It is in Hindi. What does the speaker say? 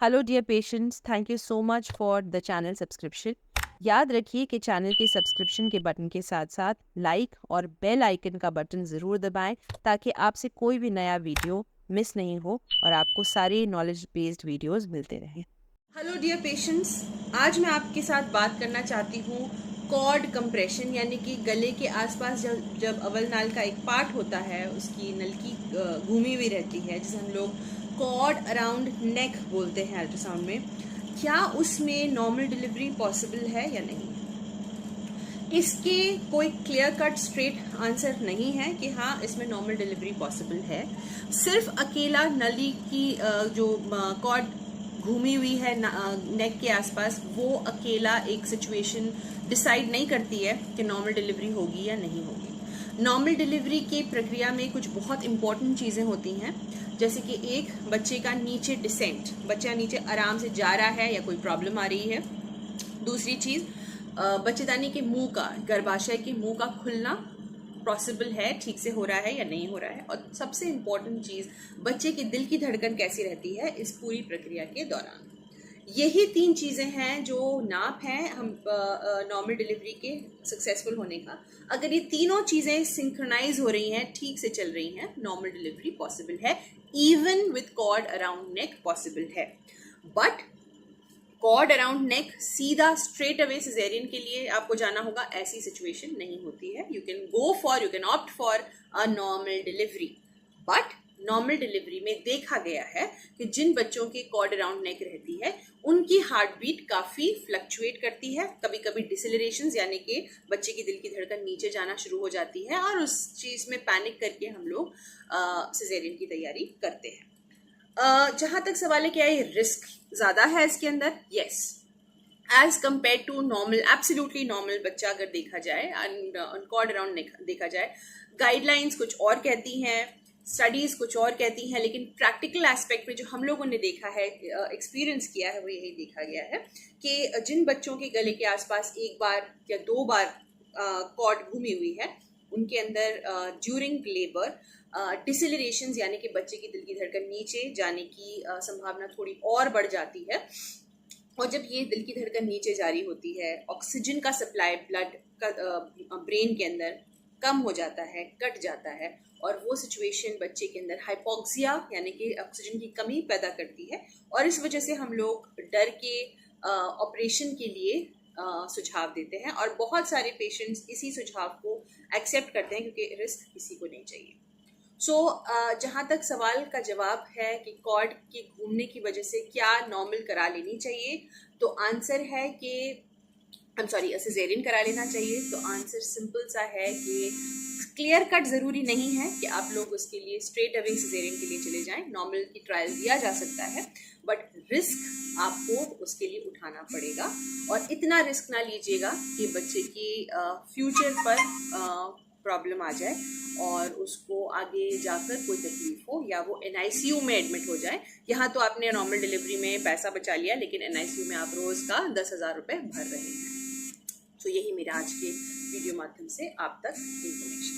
Hello dear patients, thank you so much for the channel subscription. याद रखिए कि चैनल के सब्सक्रिप्शन के बटन के साथ साथ लाइक और बेल आइकन का बटन ज़रूर दबाएं ताकि आपसे कोई भी नया वीडियो मिस नहीं हो और आपको सारे नॉलेज बेस्ड वीडियोस मिलते रहें। हेलो डियर पेशेंट्स, आज मैं आपके साथ बात करना चाहती हूँ कॉर्ड कंप्रेशन, यानी कि गले के आसपास जब जब अवल नाल का एक पार्ट होता है, उसकी नलकी घूमी हुई रहती है, जिसे हम लोग कॉर्ड अराउंड नेक बोलते हैं अल्ट्रासाउंड में। क्या उसमें नॉर्मल डिलीवरी पॉसिबल है या नहीं? इसके कोई क्लियर कट स्ट्रेट आंसर नहीं है कि हाँ इसमें नॉर्मल डिलीवरी पॉसिबल है। सिर्फ अकेला नली की जो कॉर्ड घूमी हुई है नेक के आसपास, वो अकेला एक सिचुएशन डिसाइड नहीं करती है कि नॉर्मल डिलीवरी होगी या नहीं होगी। नॉर्मल डिलीवरी की प्रक्रिया में कुछ बहुत इंपॉर्टेंट चीज़ें होती हैं, जैसे कि एक, बच्चे का नीचे डिसेंट, बच्चा नीचे आराम से जा रहा है या कोई प्रॉब्लम आ रही है। दूसरी चीज़, बच्चेदानी के मुंह का, गर्भाशय के मुंह का खुलना पॉसिबल है, ठीक से हो रहा है या नहीं हो रहा है। और सबसे इम्पॉर्टेंट चीज़, बच्चे के दिल की धड़कन कैसी रहती है इस पूरी प्रक्रिया के दौरान। यही 3 चीज़ें हैं जो नाप हैं हम नॉर्मल डिलीवरी के सक्सेसफुल होने का। अगर ये तीनों चीज़ें सिंक्रोनाइज हो रही हैं, ठीक से चल रही हैं, नॉर्मल डिलीवरी पॉसिबल है। Even with cord around neck possible है। बट कॉर्ड अराउंड नेक सीधा स्ट्रेट अवे सिजेरियन के लिए आपको जाना होगा, ऐसी सिचुएशन नहीं होती है। You can opt for a normal delivery. But normal delivery में देखा गया है कि जिन बच्चों की कॉर्ड अराउंड नेक रहती है, उनकी हार्ट बीट काफ़ी फ्लक्चुएट करती है। कभी कभी डिसेलरेशन, यानी कि बच्चे की दिल की धड़कन नीचे जाना शुरू हो जाती है, और उस चीज़ में पैनिक करके हम लोग सिजेरियन की तैयारी करते हैं। जहां तक सवाल है क्या ये रिस्क ज्यादा है इसके अंदर? Yes, as compare to normal, absolutely normal बच्चा अगर देखा जाए, एंड कॉर्ड अराउंड देखा जाए, गाइडलाइंस कुछ और कहती हैं, स्टडीज कुछ और कहती हैं, लेकिन प्रैक्टिकल एस्पेक्ट में जो हम लोगों ने देखा है, एक्सपीरियंस किया है, वो यही देखा गया है कि जिन बच्चों के गले के आसपास एक बार या 2 बार कॉर्ड घूमी हुई है, उनके अंदर ड्यूरिंग लेबर डिसेलरेशन, यानी कि बच्चे की दिल की धड़कन नीचे जाने की संभावना थोड़ी और बढ़ जाती है। और जब ये दिल की धड़कन नीचे जारी होती है, ऑक्सीजन का सप्लाई ब्लड का ब्रेन के अंदर कम हो जाता है, कट जाता है, और वो सिचुएशन बच्चे के अंदर हाइपोक्सिया, यानी कि ऑक्सीजन की कमी पैदा करती है। और इस वजह से हम लोग डर के ऑपरेशन के लिए सुझाव देते हैं, और बहुत सारे पेशेंट्स इसी सुझाव को एक्सेप्ट करते हैं क्योंकि रिस्क किसी को नहीं चाहिए। जहाँ तक सवाल का जवाब है कि कॉर्ड के घूमने की वजह से क्या नॉर्मल करा लेनी चाहिए, तो आंसर है कि सिजेरियन करा लेना चाहिए। तो आंसर सिंपल सा है कि क्लियर कट ज़रूरी नहीं है कि आप लोग उसके लिए स्ट्रेट अवे सिजेरियन के लिए चले जाएं। नॉर्मल की ट्रायल दिया जा सकता है, बट रिस्क आपको उसके लिए उठाना पड़ेगा। और इतना रिस्क ना लीजिएगा कि बच्चे की फ्यूचर पर प्रॉब्लम आ जाए और उसको आगे जाकर कोई तकलीफ हो, या वो NICU में एडमिट हो जाए। यहाँ तो आपने नॉर्मल डिलीवरी में पैसा बचा लिया, लेकिन NICU में आप रोज़ का 10,000 रुपये भर रहे हैं। तो यही मेरा आज के वीडियो माध्यम से आप तक इन्फॉर्मेशन।